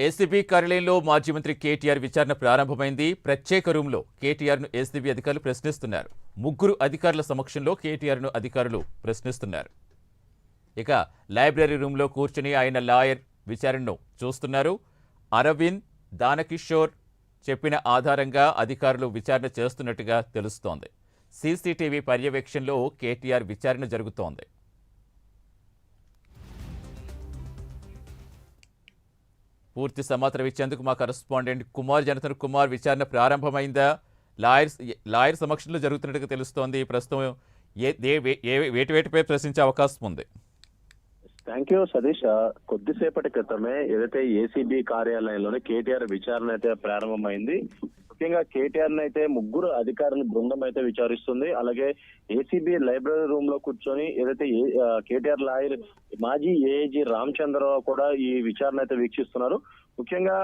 ACB కార్యాలయంలో మాజీ మంత్రి కేటీఆర్ విచారణ ప్రారంభమైంది. ప్రత్యేక రూంలో కేటీఆర్ను ఏసీబీ అధికారులు ప్రశ్నిస్తున్నారు. ముగ్గురు అధికారుల సమక్షంలో కేటీఆర్ను అధికారులు ప్రశ్నిస్తున్నారు. ఇక లైబ్రరీ రూంలో కూర్చుని ఆయన లాయర్ విచారణను చూస్తున్నారు. అరవింద్, దానకిషోర్ చెప్పిన ఆధారంగా అధికారులు విచారణ చేస్తున్నట్టుగా తెలుస్తోంది. సీసీటీవీ పర్యవేక్షణలో కేటీఆర్ విచారణ జరుగుతోంది. పూర్తి సమాచారం ఇచ్చేందుకు మా కరెస్పాండెంట్ కుమార్ జనతన్. కుమార్, విచారణ ప్రారంభమైందా? లాయర్ సమక్షంలో జరుగుతున్నట్టుగా తెలుస్తోంది. ప్రస్తుతం వేటిపై ప్రశ్నించే అవకాశం ఉంది? Thank you Satish. కొద్దిసేపటి క్రితమే ఏదైతే ఏసీబీ కార్యాలయంలోనే కేటీఆర్ విచారణ అయితే ప్రారంభమైంది. ముఖ్యంగా కేటీఆర్ అయితే ముగ్గురు అధికారుల బృందం అయితే విచారిస్తుంది. అలాగే ఏసీబీ లైబ్రరీ రూమ్ లో కూర్చొని ఏదైతే కేటీఆర్ లాయర్ మాజీ ఏఐజీ రామచంద్రరావు కూడా ఈ విచారణ అయితే వీక్షిస్తున్నారు. ముఖ్యంగా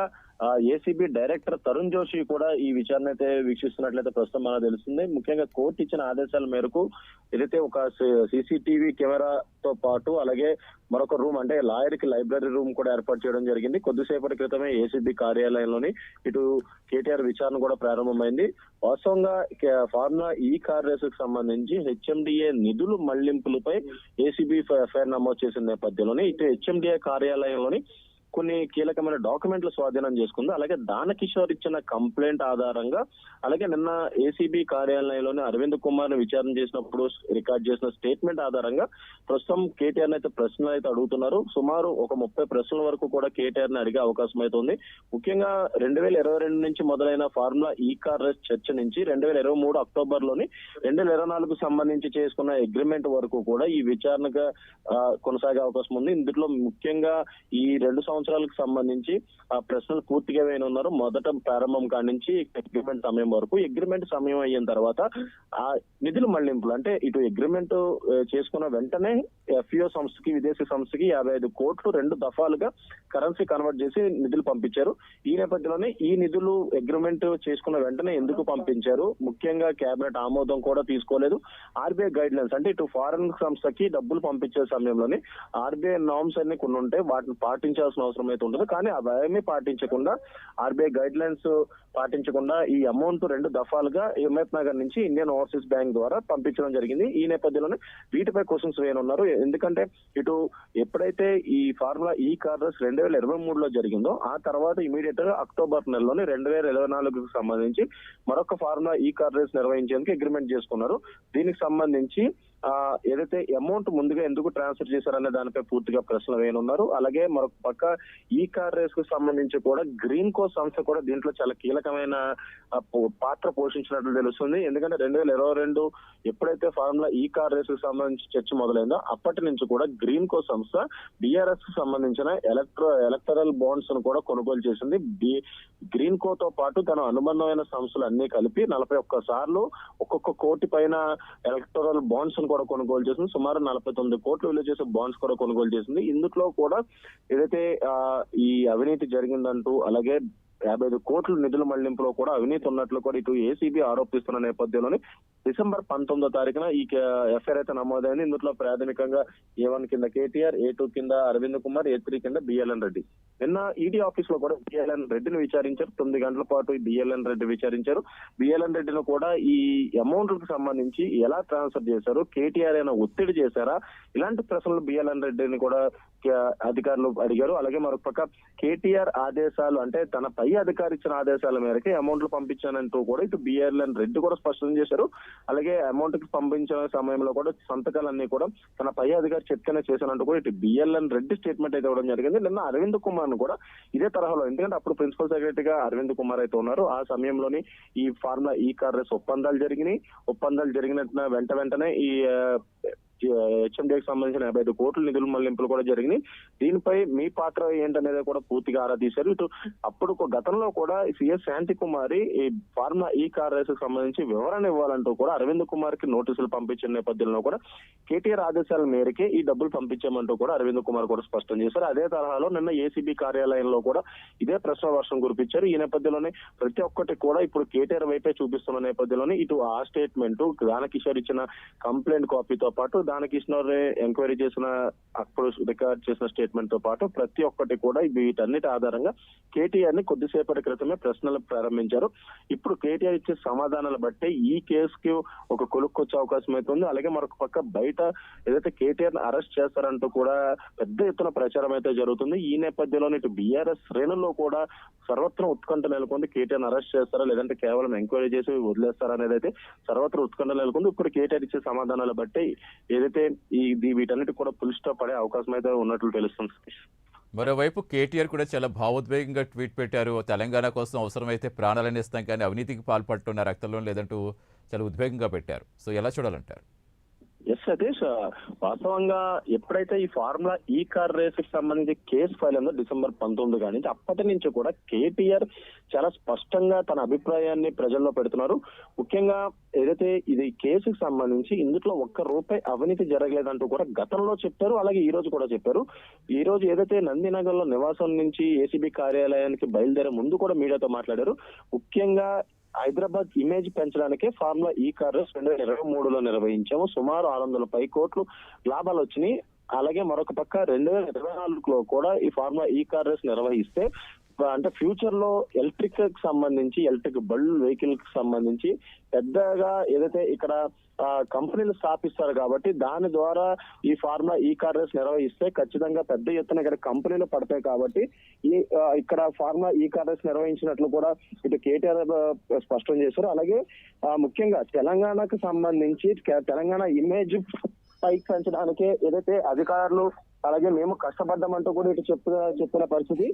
ఏసీబీ డైరెక్టర్ తరుణ్ జోషి కూడా ఈ విచారణ అయితే వీక్షిస్తున్నట్లయితే ప్రస్తుతం మనకు తెలుస్తుంది. ముఖ్యంగా కోర్టు ఇచ్చిన ఆదేశాల మేరకు ఏదైతే ఒక సీసీటీవీ కెమెరాతో పాటు అలాగే మరొక రూమ్ అంటే లాయర్ కి లైబ్రరీ రూమ్ కూడా ఏర్పాటు చేయడం జరిగింది. కొద్దిసేపటి క్రితమే ఏసీబీ కార్యాలయంలోని ఇటు కేటీఆర్ విచారణ కూడా ప్రారంభమైంది. వాస్తవంగా ఫార్ములా ఈ కార్ రేసు కు సంబంధించి హెచ్ఎండిఏ నిధులు మళ్లింపులపై ఏసీబీ ఎఫ్ఐఆర్ నమోదు చేసిన నేపథ్యంలోని ఇటు హెచ్ఎండిఏ కార్యాలయంలోని కొన్ని కీలకమైన డాక్యుమెంట్లు స్వాధీనం చేసుకుంది. అలాగే దానకిషోర్ ఇచ్చిన కంప్లైంట్ ఆధారంగా అలాగే నిన్న ఏసీబీ కార్యాలయంలోని అరవింద్ కుమార్ ని విచారణ చేసినప్పుడు రికార్డ్ చేసిన స్టేట్మెంట్ ఆధారంగా ప్రస్తుతం కేటీఆర్ అయితే ప్రశ్నలు అయితే అడుగుతున్నారు. సుమారు ఒక 30 ప్రశ్నల వరకు కూడా కేటీఆర్ ని అడిగే అవకాశం అయితే ఉంది. ముఖ్యంగా 2022 నుంచి మొదలైన ఫార్ములా ఈ కార్ రేస్ చర్చ నుంచి 2023 అక్టోబర్ లోని 2024 సంబంధించి చేసుకున్న అగ్రిమెంట్ వరకు కూడా ఈ విచారణగా కొనసాగే అవకాశం ఉంది. ఇందులో ముఖ్యంగా ఈ 2 సంవత్సరాలకు సంబంధించి ఆ ప్రశ్నలు పూర్తిగా వేయనున్నారు. మొదట ప్రారంభం కాడి నుంచి అగ్రిమెంట్ సమయం వరకు. అగ్రిమెంట్ సమయం అయిన తర్వాత ఆ నిధుల మళ్లింపులు అంటే ఇటు అగ్రిమెంట్ చేసుకున్న వెంటనే ఎఫ్ఈఓ సంస్థకి విదేశీ సంస్థకి 55 కోట్లు 2 దఫాలుగా కరెన్సీ కన్వర్ట్ చేసి నిధులు పంపించారు. ఈ నేపథ్యంలోనే ఈ నిధులు అగ్రిమెంట్ చేసుకున్న వెంటనే ఎందుకు పంపించారు, ముఖ్యంగా కేబినెట్ ఆమోదం కూడా తీసుకోలేదు. ఆర్బీఐ గైడ్ లైన్స్ అంటే ఇటు ఫారెన్ సంస్థకి డబ్బులు పంపించే సమయంలోనే ఆర్బీఐ నార్మ్స్ అన్ని కొన్ని ఉంటాయి, వాటిని పాటించాల్సిన అవసరం అయితే ఉంటుంది. కానీ అవేమీ పాటించకుండా ఆర్బీఐ గైడ్ లైన్స్ పాటించకుండా ఈ అమౌంట్ 2 దఫాలుగా హిమయత్ నగర్ నుంచి ఇండియన్ ఓవర్సీస్ బ్యాంక్ ద్వారా పంపించడం జరిగింది. ఈ నేపథ్యంలోనే వీటిపై క్వశ్చన్స్ వేయనున్నారు. ఎందుకంటే ఇటు ఎప్పుడైతే ఈ ఫార్ములా ఈ కార్ రేస్ 2023లో జరిగిందో ఆ తర్వాత ఇమీడియట్ గా అక్టోబర్ నెలలోనే 2024కు సంబంధించి మరొక ఫార్ములా ఈ కార్ రేస్ నిర్వహించేందుకు అగ్రిమెంట్ చేసుకున్నారు. దీనికి సంబంధించి ఏదైతే అమౌంట్ ముందుగా ఎందుకు ట్రాన్స్ఫర్ చేశారనే దానిపై పూర్తిగా ప్రశ్నలు వేయనున్నారు. అలాగే మరొక పక్క ఈ కార్ రేస్ కు సంబంధించి కూడా గ్రీన్ కో సంస్థ కూడా దీంట్లో చాలా కీలకమైన పాత్ర పోషించినట్లు తెలుస్తుంది. ఎందుకంటే 2022 ఎప్పుడైతే ఫార్ములా ఈ కార్ రేస్ కు సంబంధించి చర్చ మొదలైందో అప్పటి నుంచి కూడా గ్రీన్ కో సంస్థ బీఆర్ఎస్ కు సంబంధించిన ఎలక్టరల్ బాండ్స్ ను కూడా కొనుగోలు చేసింది. గ్రీన్ కో తో పాటు తన అనుబంధమైన సంస్థలు అన్ని కలిపి 41 సార్లు ఒక్కొక్క కోటి పైన ఎలక్టరల్ బాండ్స్ కూడా కొనుగోలు చేసింది. సుమారు 49 కోట్లు విలువ చేసే బాండ్స్ కూడా కొనుగోలు చేసింది. ఇందులో కూడా ఏదైతే ఈ అవినీతి జరిగిందంటూ అలాగే 55 కోట్ల నిధుల మళ్లింపులో కూడా అవినీతి ఉన్నట్లు కూడా ఇటు ఏసీబీ ఆరోపిస్తున్న నేపథ్యంలోనే డిసెంబర్ 19వ తారీఖున ఈ ఎఫ్ఐఆర్ అయితే నమోదైంది. ఇందులో ప్రాథమికంగా A1 కింద కేటీఆర్, A2 కింద అరవింద్ కుమార్, A3 కింద బిఎల్ఎన్ రెడ్డి. నిన్న ఈడీ ఆఫీస్ లో కూడా బిఎల్ఎన్ రెడ్డిని విచారించారు. 9 గంటల పాటు బిఎల్ఎన్ రెడ్డి విచారించారు. బిఎల్ఎన్ రెడ్డిని కూడా ఈ అమౌంట్ కు సంబంధించి ఎలా ట్రాన్స్ఫర్ చేశారు, కేటీఆర్ అయినా ఒత్తిడి చేశారా, ఇలాంటి ప్రశ్నలు బిఎల్ఎన్ రెడ్డిని కూడా అధికారులు అడిగారు. అలాగే మరొక పక్క కేటీఆర్ ఆదేశాలు అంటే తన పై అధికారి ఇచ్చిన ఆదేశాల మేరకు అమౌంట్లు పంపించానంటూ కూడా ఇటు బిఎల్ఎన్ రెడ్డి కూడా స్పష్టం చేశారు. అలాగే అమౌంట్ కి పంపించిన సమయంలో కూడా సంతకాలన్నీ కూడా తన పై అధికారి చెప్తేనే చేశానంటూ కూడా ఇటు బిఎల్ఎన్ రెడ్డి స్టేట్మెంట్ అయితే ఇవ్వడం జరిగింది. నిన్న అరవింద్ కుమార్ ను కూడా ఇదే తరహాలో, ఎందుకంటే అప్పుడు ప్రిన్సిపల్ సెక్రటరీగా అరవింద్ కుమార్ అయితే ఉన్నారు. ఆ సమయంలోని ఈ ఫార్ములా ఈ కార్ రేస్ ఒప్పందాలు జరిగిన వెంటనే ఈ హెచ్ఎండికి సంబంధించిన 55 కోట్ల నిధుల మళ్లింపులు కూడా జరిగినాయి. దీనిపై మీ పాత్ర ఏంటనేది కూడా పూర్తిగా ఆరా తీశారు. ఇటు అప్పుడు గతంలో కూడా సిఎస్ శాంతికుమారి ఈ ఫార్ములా ఈ కార్ రేస్ కు సంబంధించి వివరణ ఇవ్వాలంటూ కూడా అరవింద్ కుమార్ కి నోటీసులు పంపించిన నేపథ్యంలో కూడా కేటీఆర్ ఆదేశాల మేరకే ఈ డబ్బులు పంపించామంటూ కూడా అరవింద్ కుమార్ కూడా స్పష్టం చేశారు. అదే తరహాలో నిన్న ఏసీబీ కార్యాలయంలో కూడా ఇదే ప్రశ్న వర్షం కురిపించారు. ఈ నేపథ్యంలోనే ప్రతి ఒక్కటి కూడా ఇప్పుడు కేటీఆర్ వైపే చూపిస్తున్న నేపథ్యంలోనే ఇటు ఆ స్టేట్మెంట్ దానకిషోర్ ఇచ్చిన కంప్లైంట్ కాపీతో పాటు దానకిషోర్ ఎంక్వైరీ చేసిన అప్పుడు రికార్డ్ చేసిన స్టేట్మెంట్ తో పాటు ప్రతి ఒక్కటి కూడా వీటన్నిటి ఆధారంగా కేటీఆర్ ని కొద్దిసేపటి క్రితమే ప్రశ్నలు ప్రారంభించారు. ఇప్పుడు కేటీఆర్ ఇచ్చే సమాధానాలు బట్టి ఈ కేసుకి ఒక కొలుక్కొచ్చే అవకాశం అయితే ఉంది. అలాగే మరొక పక్క బయట ఏదైతే కేటీఆర్ ని అరెస్ట్ చేస్తారంటూ కూడా పెద్ద ఎత్తున ప్రచారం అయితే జరుగుతుంది. ఈ నేపథ్యంలో ఇటు బీఆర్ఎస్ శ్రేణుల్లో కూడా సర్వత్రం ఉత్కంఠ నెలకొంది. కేటీఆర్ అరెస్ట్ చేస్తారా లేదంటే కేవలం ఎంక్వైరీ చేసి వదిలేస్తారా అనేది అయితే సర్వత్రం ఉత్కంఠ నెలకొంది. ఇప్పుడు కేటీఆర్ ఇచ్చే సమాధానాలు బట్టి ఏదైతే వీటన్నిటి కూడా ఫుల్ స్టాప్ పడే అవకాశం అయితే ఉన్నట్లు తెలుస్తుంది. మరోవైపు కేటీఆర్ కూడా చాలా భావోద్వేగంగా ట్వీట్ పెట్టారు. తెలంగాణ కోసం అవసరమైతే ప్రాణాలను ఇస్తాం కానీ అవినీతికి పాల్పడుతున్న రక్తంలో లేదంటూ చాలా ఉద్వేగంగా పెట్టారు. సో ఎలా చూడాలంటారు? ఎస్ సతీష్, వాస్తవంగా ఎప్పుడైతే ఈ ఫార్ములా ఈ కార్ రేస్ కి సంబంధించి కేసు ఫైల్ అయిందో December 19 కానీ అప్పటి నుంచి కూడా కేటీఆర్ చాలా స్పష్టంగా తన అభిప్రాయాన్ని ప్రజల్లో పెడుతున్నారు. ముఖ్యంగా ఏదైతే ఇది కేసుకు సంబంధించి ఇందులో ఒక్క రూపాయి అవినీతి జరగలేదంటూ కూడా గతంలో చెప్పారు. అలాగే ఈ రోజు కూడా చెప్పారు. ఈ రోజు ఏదైతే నందినగర్ లో నివాసం నుంచి ఏసీబీ కార్యాలయానికి బయలుదేరే ముందు కూడా మీడియాతో మాట్లాడారు. ముఖ్యంగా హైదరాబాద్ ఇమేజ్ పెంచడానికే ఫార్ములా ఈ కార్ రేస్ 2023లో నిర్వహించాము. సుమారు 600 కోట్లు లాభాలు వచ్చినాయి. అలాగే మరొక పక్క 2024లో కూడా ఈ ఫార్ములా ఈ కార్ రేస్ నిర్వహిస్తే అంటే ఫ్యూచర్ లో ఎలక్ట్రిక్ సంబంధించి ఎలక్ట్రిక్ బళ్ళు వెహికల్ కి సంబంధించి పెద్దగా ఏదైతే ఇక్కడ కంపెనీలు స్థాపిస్తారు కాబట్టి దాని ద్వారా ఈ ఫార్ములా ఈ కార్ రేస్ నిర్వహిస్తే ఖచ్చితంగా పెద్ద ఎత్తున ఇక్కడ కంపెనీలు పడతాయి కాబట్టి ఇక్కడ ఫార్ములా ఈ కార్ రేస్ నిర్వహించినట్లు కూడా ఇటు కేటీఆర్ స్పష్టం చేశారు. అలాగే ముఖ్యంగా తెలంగాణకు సంబంధించి తెలంగాణ ఇమేజ్ పైకి పెంచడానికి ఏదైతే అధికారులు అలాగే మేము కష్టపడ్డామంటూ కూడా ఇటు చెప్పిన పరిస్థితి.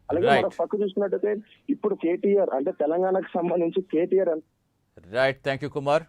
అలాగే మరొక పక్క చూసుకున్నట్టయితే ఇప్పుడు కేటీఆర్ అంటే తెలంగాణకు సంబంధించి KTR right. Thank you Kumar.